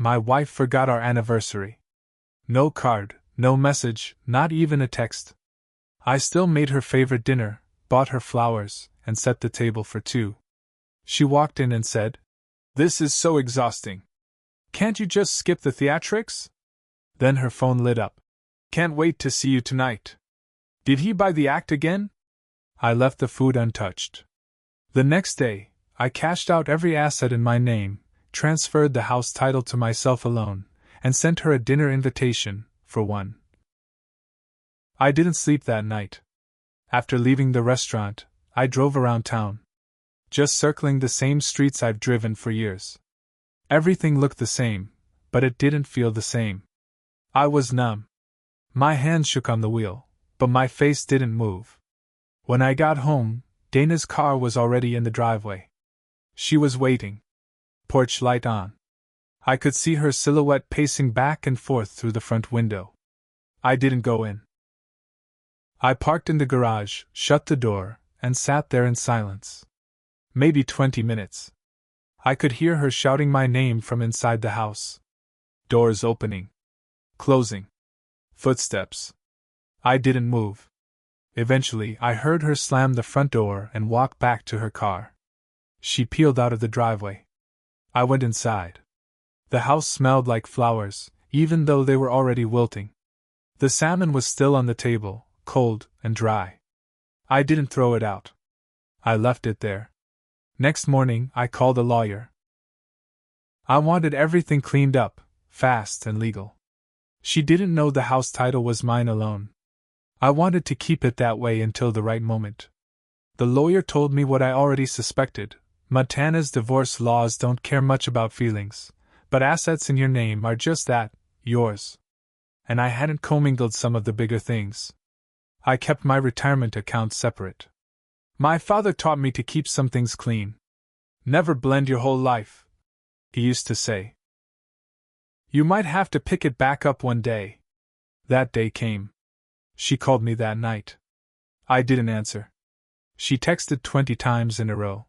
My wife forgot our anniversary. No card, no message, not even a text. I still made her favorite dinner, bought her flowers, and set the table for two. She walked in and said, "This is so exhausting. Can't you just skip the theatrics?" Then her phone lit up. "Can't wait to see you tonight. Did he buy the act again?" I left the food untouched. The next day, I cashed out every asset in my name, transferred the house title to myself alone, and sent her a dinner invitation, for one. I didn't sleep that night. After leaving the restaurant, I drove around town. Just circling the same streets I've driven for years. Everything looked the same, but it didn't feel the same. I was numb. My hands shook on the wheel, but my face didn't move. When I got home, Dana's car was already in the driveway. She was waiting. Porch light on. I could see her silhouette pacing back and forth through the front window. I didn't go in. I parked in the garage, shut the door, and sat there in silence. Maybe 20 minutes. I could hear her shouting my name from inside the house. Doors opening. Closing. Footsteps. I didn't move. Eventually, I heard her slam the front door and walk back to her car. She peeled out of the driveway. I went inside. The house smelled like flowers, even though they were already wilting. The salmon was still on the table, cold and dry. I didn't throw it out. I left it there. Next morning, I called a lawyer. I wanted everything cleaned up, fast and legal. She didn't know the house title was mine alone. I wanted to keep it that way until the right moment. The lawyer told me what I already suspected. Montana's divorce laws don't care much about feelings, but assets in your name are just that, yours. And I hadn't commingled some of the bigger things. I kept my retirement account separate. My father taught me to keep some things clean. Never blend your whole life, he used to say. You might have to pick it back up one day. That day came. She called me that night. I didn't answer. She texted 20 times in a row.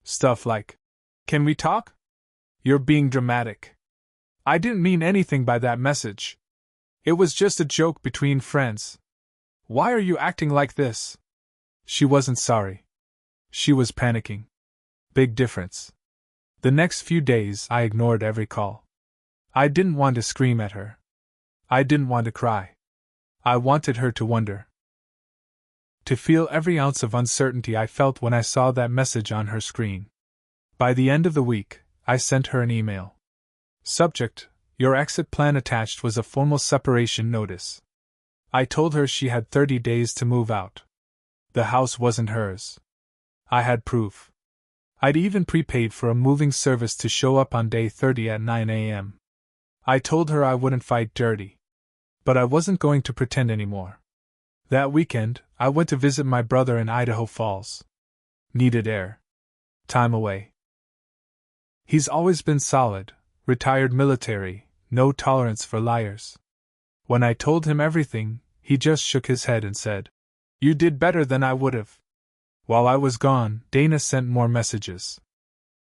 Stuff like, "Can we talk? You're being dramatic." I didn't mean anything by that message. It was just a joke between friends. Why are you acting like this? She wasn't sorry. She was panicking. Big difference. The next few days I ignored every call. I didn't want to scream at her. I didn't want to cry. I wanted her to wonder. To feel every ounce of uncertainty I felt when I saw that message on her screen. By the end of the week, I sent her an email. Subject: Your exit plan attached was a formal separation notice. I told her she had 30 days to move out. The house wasn't hers. I had proof. I'd even prepaid for a moving service to show up on day 30 at 9 a.m. I told her I wouldn't fight dirty. But I wasn't going to pretend anymore. That weekend, I went to visit my brother in Idaho Falls. Needed air. Time away. He's always been solid, retired military, no tolerance for liars. When I told him everything, he just shook his head and said, "You did better than I would have." While I was gone, Dana sent more messages.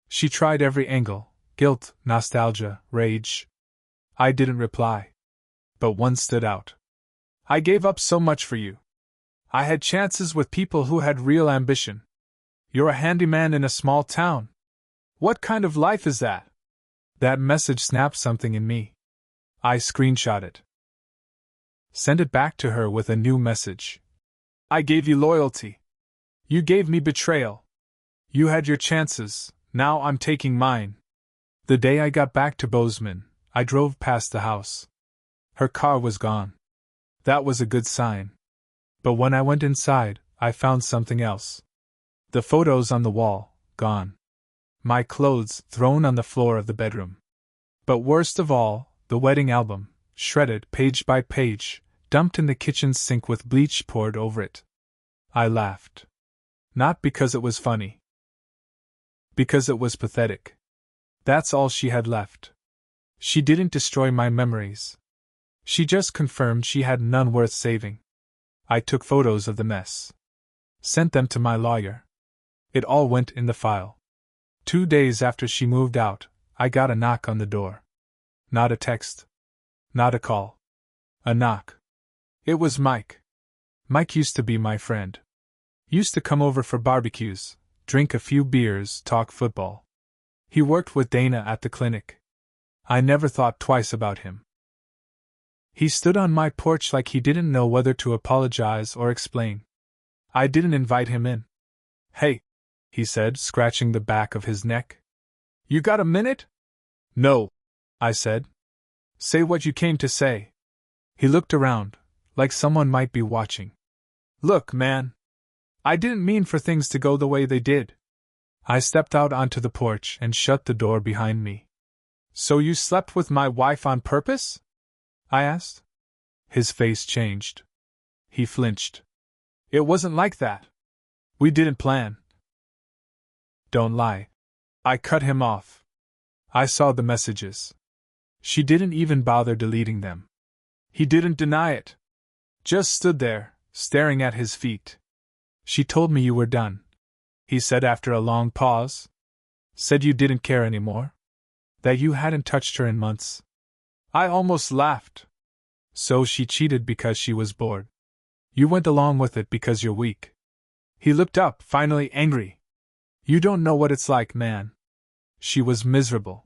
She tried every angle: guilt, nostalgia, rage. I didn't reply. But one stood out. "I gave up so much for you. I had chances with people who had real ambition. You're a handyman in a small town. What kind of life is that?" That message snapped something in me. I screenshot it. Sent it back to her with a new message. "I gave you loyalty. You gave me betrayal. You had your chances, now I'm taking mine." The day I got back to Bozeman, I drove past the house. Her car was gone. That was a good sign. But when I went inside, I found something else. The photos on the wall, gone. My clothes thrown on the floor of the bedroom. But worst of all, the wedding album, shredded page by page, dumped in the kitchen sink with bleach poured over it. I laughed. Not because it was funny. Because it was pathetic. That's all she had left. She didn't destroy my memories. She just confirmed she had none worth saving. I took photos of the mess. Sent them to my lawyer. It all went in the file. 2 days after she moved out, I got a knock on the door. Not a text. Not a call. A knock. It was Mike. Mike used to be my friend. Used to come over for barbecues, drink a few beers, talk football. He worked with Dana at the clinic. I never thought twice about him. He stood on my porch like he didn't know whether to apologize or explain. I didn't invite him in. "Hey," he said, scratching the back of his neck. "You got a minute?" "No," I said. "Say what you came to say." He looked around, like someone might be watching. "Look, man. I didn't mean for things to go the way they did." I stepped out onto the porch and shut the door behind me. "So you slept with my wife on purpose?" I asked. His face changed. He flinched. "It wasn't like that. We didn't plan." "Don't lie." I cut him off. I saw the messages. She didn't even bother deleting them. He didn't deny it. Just stood there, staring at his feet. "She told me you were done," he said after a long pause. "Said you didn't care anymore. That you hadn't touched her in months." I almost laughed. "So she cheated because she was bored. You went along with it because you're weak." He looked up, finally angry. "You don't know what it's like, man. She was miserable.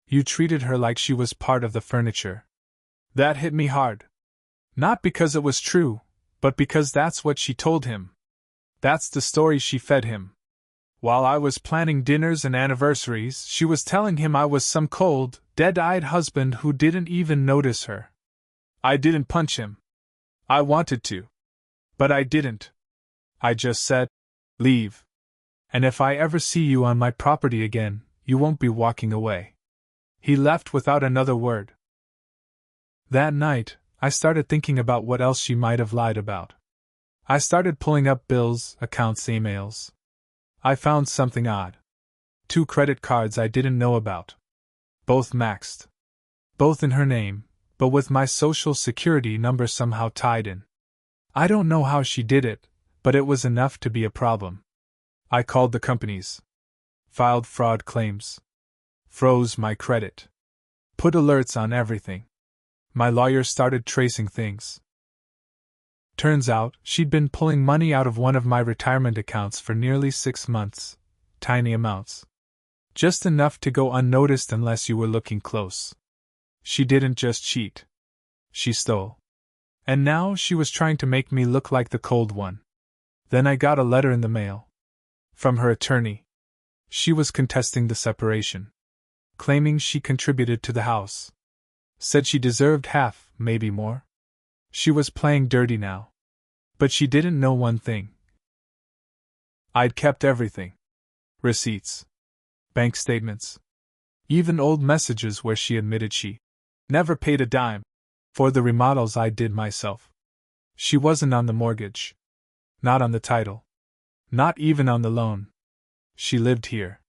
You treated her like she was part of the furniture." That hit me hard. Not because it was true, but because that's what she told him. That's the story she fed him. While I was planning dinners and anniversaries, she was telling him I was some cold, dead-eyed husband who didn't even notice her. I didn't punch him. I wanted to. But I didn't. I just said, "Leave. And if I ever see you on my property again, you won't be walking away." He left without another word. That night, I started thinking about what else she might have lied about. I started pulling up bills, accounts, emails. I found something odd. 2 credit cards I didn't know about. Both maxed. Both in her name, but with my social security number somehow tied in. I don't know how she did it, but it was enough to be a problem. I called the companies. Filed fraud claims. Froze my credit. Put alerts on everything. My lawyer started tracing things. Turns out, she'd been pulling money out of one of my retirement accounts for nearly 6 months. Tiny amounts. Just enough to go unnoticed unless you were looking close. She didn't just cheat. She stole. And now she was trying to make me look like the cold one. Then I got a letter in the mail. From her attorney. She was contesting the separation. Claiming she contributed to the house. Said she deserved half, maybe more. She was playing dirty now. But she didn't know one thing. I'd kept everything. Receipts. Bank statements. Even old messages where she admitted she never paid a dime for the remodels I did myself. She wasn't on the mortgage. Not on the title. Not even on the loan. She lived here.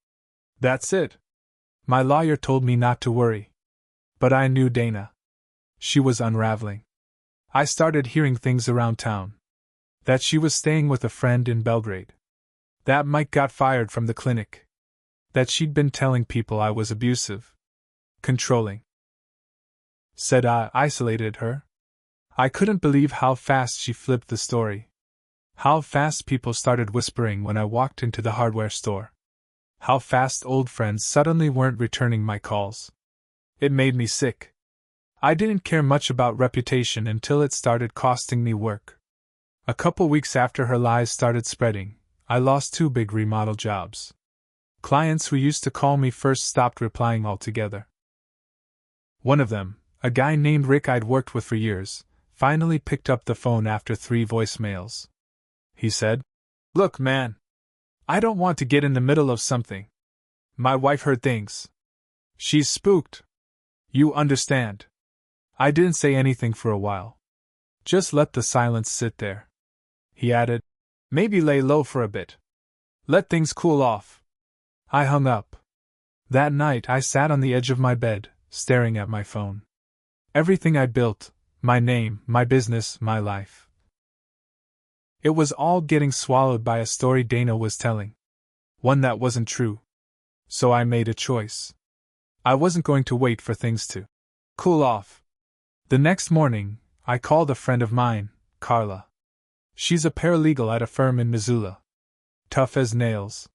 That's it. My lawyer told me not to worry. But I knew Dana. She was unraveling. I started hearing things around town. That she was staying with a friend in Belgrade. That Mike got fired from the clinic. That she'd been telling people I was abusive. Controlling. Said I isolated her. I couldn't believe how fast she flipped the story. How fast people started whispering when I walked into the hardware store. How fast old friends suddenly weren't returning my calls. It made me sick. I didn't care much about reputation until it started costing me work. A couple weeks after her lies started spreading, I lost 2 big remodel jobs. Clients who used to call me first stopped replying altogether. One of them, a guy named Rick I'd worked with for years, finally picked up the phone after 3 voicemails. He said, "Look, man. I don't want to get in the middle of something. My wife heard things. She's spooked. You understand." I didn't say anything for a while. Just let the silence sit there. He added, "Maybe lay low for a bit. Let things cool off." I hung up. That night I sat on the edge of my bed, staring at my phone. Everything I'd built, my name, my business, my life. It was all getting swallowed by a story Dana was telling. One that wasn't true. So I made a choice. I wasn't going to wait for things to cool off. The next morning, I called a friend of mine, Carla. She's a paralegal at a firm in Missoula. Tough as nails.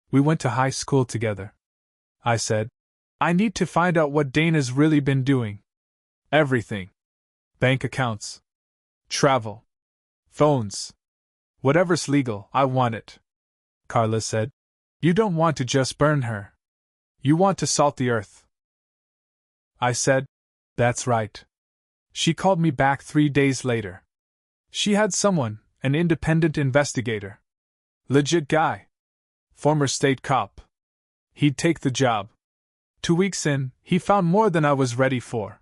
We went to high school together. I said, I need to find out what Dana's really been doing. Everything. Bank accounts. Travel. Phones. Whatever's legal, I want it. Carla said, You don't want to just burn her. You want to salt the earth. I said, That's right. She called me back 3 days later. She had someone, an independent investigator. Legit guy. Former state cop. He'd take the job. 2 weeks in, he found more than I was ready for.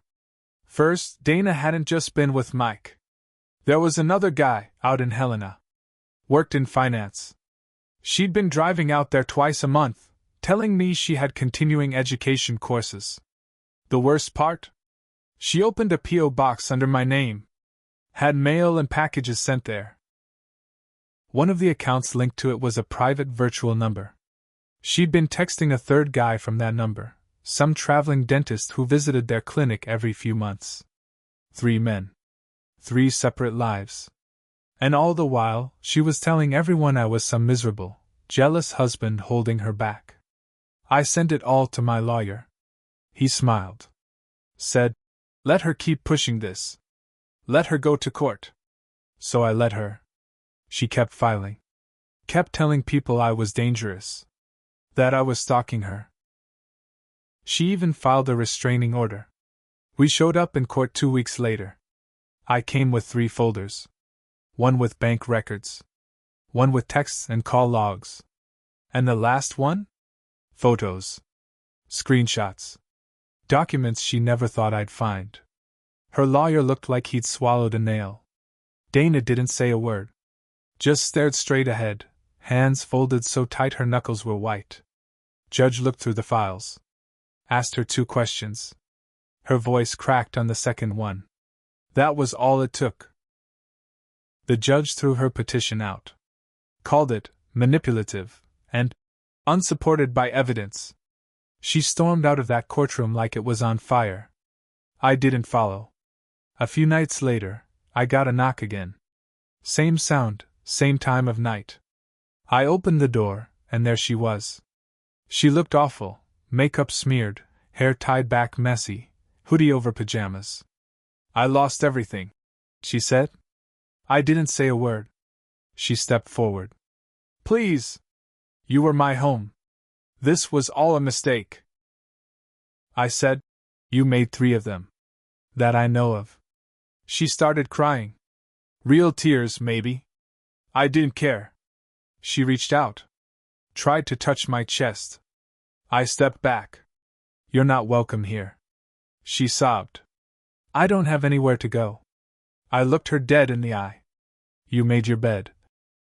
First, Dana hadn't just been with Mike. There was another guy, out in Helena. Worked in finance. She'd been driving out there twice a month, telling me she had continuing education courses. The worst part? She opened a P.O. box under my name. Had mail and packages sent there. One of the accounts linked to it was a private virtual number. She'd been texting a third guy from that number, some traveling dentist who visited their clinic every few months. 3 men. 3 separate lives. And all the while, she was telling everyone I was some miserable, jealous husband holding her back. I sent it all to my lawyer. He smiled. Said, Let her keep pushing this. Let her go to court. So I let her. She kept filing. Kept telling people I was dangerous. That I was stalking her. She even filed a restraining order. We showed up in court 2 weeks later. I came with 3 folders. One with bank records. One with texts and call logs. And the last one? Photos. Screenshots. Documents she never thought I'd find. Her lawyer looked like he'd swallowed a nail. Dana didn't say a word. Just stared straight ahead, hands folded so tight her knuckles were white. Judge looked through the files. Asked her 2 questions. Her voice cracked on the second one. That was all it took. The judge threw her petition out. Called it manipulative and unsupported by evidence. She stormed out of that courtroom like it was on fire. I didn't follow. A few nights later, I got a knock again. Same sound, same time of night. I opened the door, and there she was. She looked awful, makeup smeared, hair tied back messy, hoodie over pajamas. I lost everything, she said. I didn't say a word. She stepped forward. Please! You were my home. This was all a mistake. I said, You made 3 of them. That I know of. She started crying. Real tears, maybe. I didn't care. She reached out. Tried to touch my chest. I stepped back. You're not welcome here. She sobbed. I don't have anywhere to go. I looked her dead in the eye. You made your bed,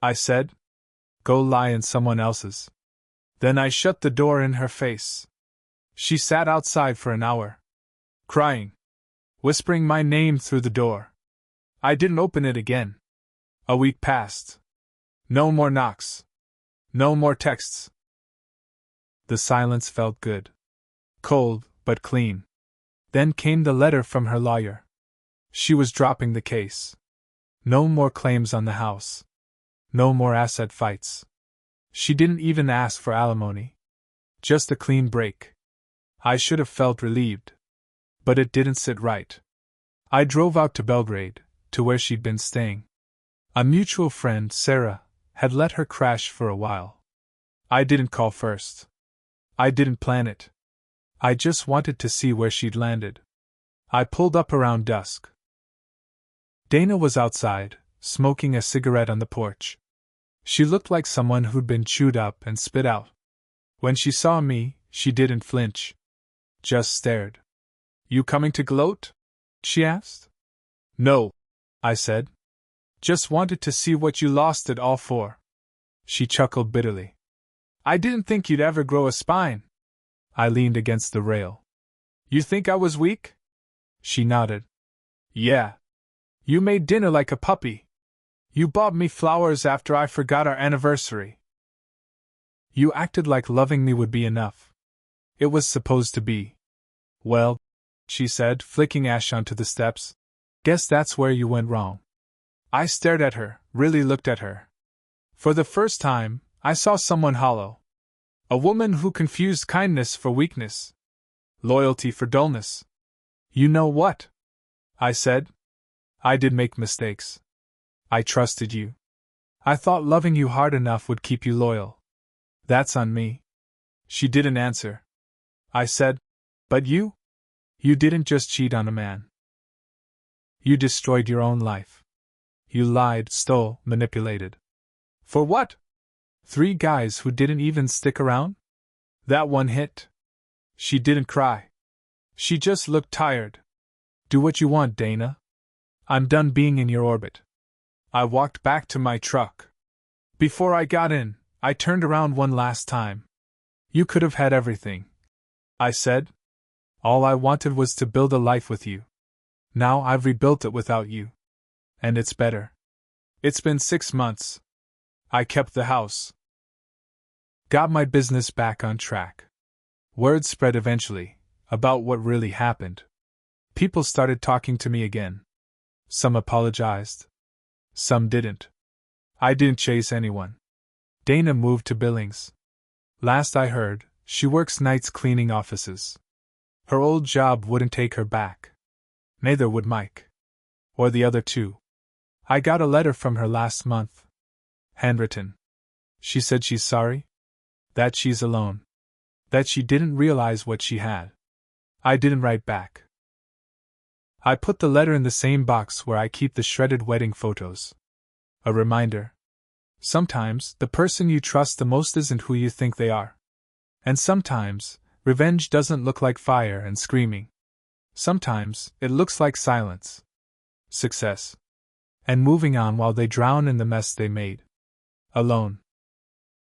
I said. Go lie in someone else's. Then I shut the door in her face. She sat outside for an hour. Crying. Whispering my name through the door. I didn't open it again. A week passed. No more knocks. No more texts. The silence felt good. Cold, but clean. Then came the letter from her lawyer. She was dropping the case. No more claims on the house. No more asset fights. She didn't even ask for alimony. Just a clean break. I should have felt relieved. But it didn't sit right. I drove out to Belgrade, to where she'd been staying. A mutual friend, Sarah, had let her crash for a while. I didn't call first. I didn't plan it. I just wanted to see where she'd landed. I pulled up around dusk. Dana was outside, smoking a cigarette on the porch. She looked like someone who'd been chewed up and spit out. When she saw me, she didn't flinch. Just stared. You coming to gloat? She asked. No, I said. Just wanted to see what you lost it all for. She chuckled bitterly. I didn't think you'd ever grow a spine. I leaned against the rail. You think I was weak? She nodded. Yeah. You made dinner like a puppy. You bought me flowers after I forgot our anniversary. You acted like loving me would be enough. It was supposed to be. Well, she said, flicking ash onto the steps. Guess that's where you went wrong. I stared at her, really looked at her. For the first time, I saw someone hollow. A woman who confused kindness for weakness. Loyalty for dullness. You know what? I said. I did make mistakes. I trusted you. I thought loving you hard enough would keep you loyal. That's on me. She didn't answer. I said, but you? You didn't just cheat on a man. You destroyed your own life. You lied, stole, manipulated. For what? 3 guys who didn't even stick around? That one hit. She didn't cry. She just looked tired. Do what you want, Dana. I'm done being in your orbit. I walked back to my truck. Before I got in, I turned around one last time. You could have had everything, I said. All I wanted was to build a life with you. Now I've rebuilt it without you. And it's better. It's been 6 months. I kept the house. Got my business back on track. Word spread eventually, about what really happened. People started talking to me again. Some apologized. Some didn't. I didn't chase anyone. Dana moved to Billings. Last I heard, she works nights cleaning offices. Her old job wouldn't take her back. Neither would Mike. Or the other 2. I got a letter from her last month. Handwritten. She said she's sorry. That she's alone. That she didn't realize what she had. I didn't write back. I put the letter in the same box where I keep the shredded wedding photos. A reminder. Sometimes, the person you trust the most isn't who you think they are. And sometimes, revenge doesn't look like fire and screaming. Sometimes, it looks like silence. Success. And moving on while they drown in the mess they made. Alone.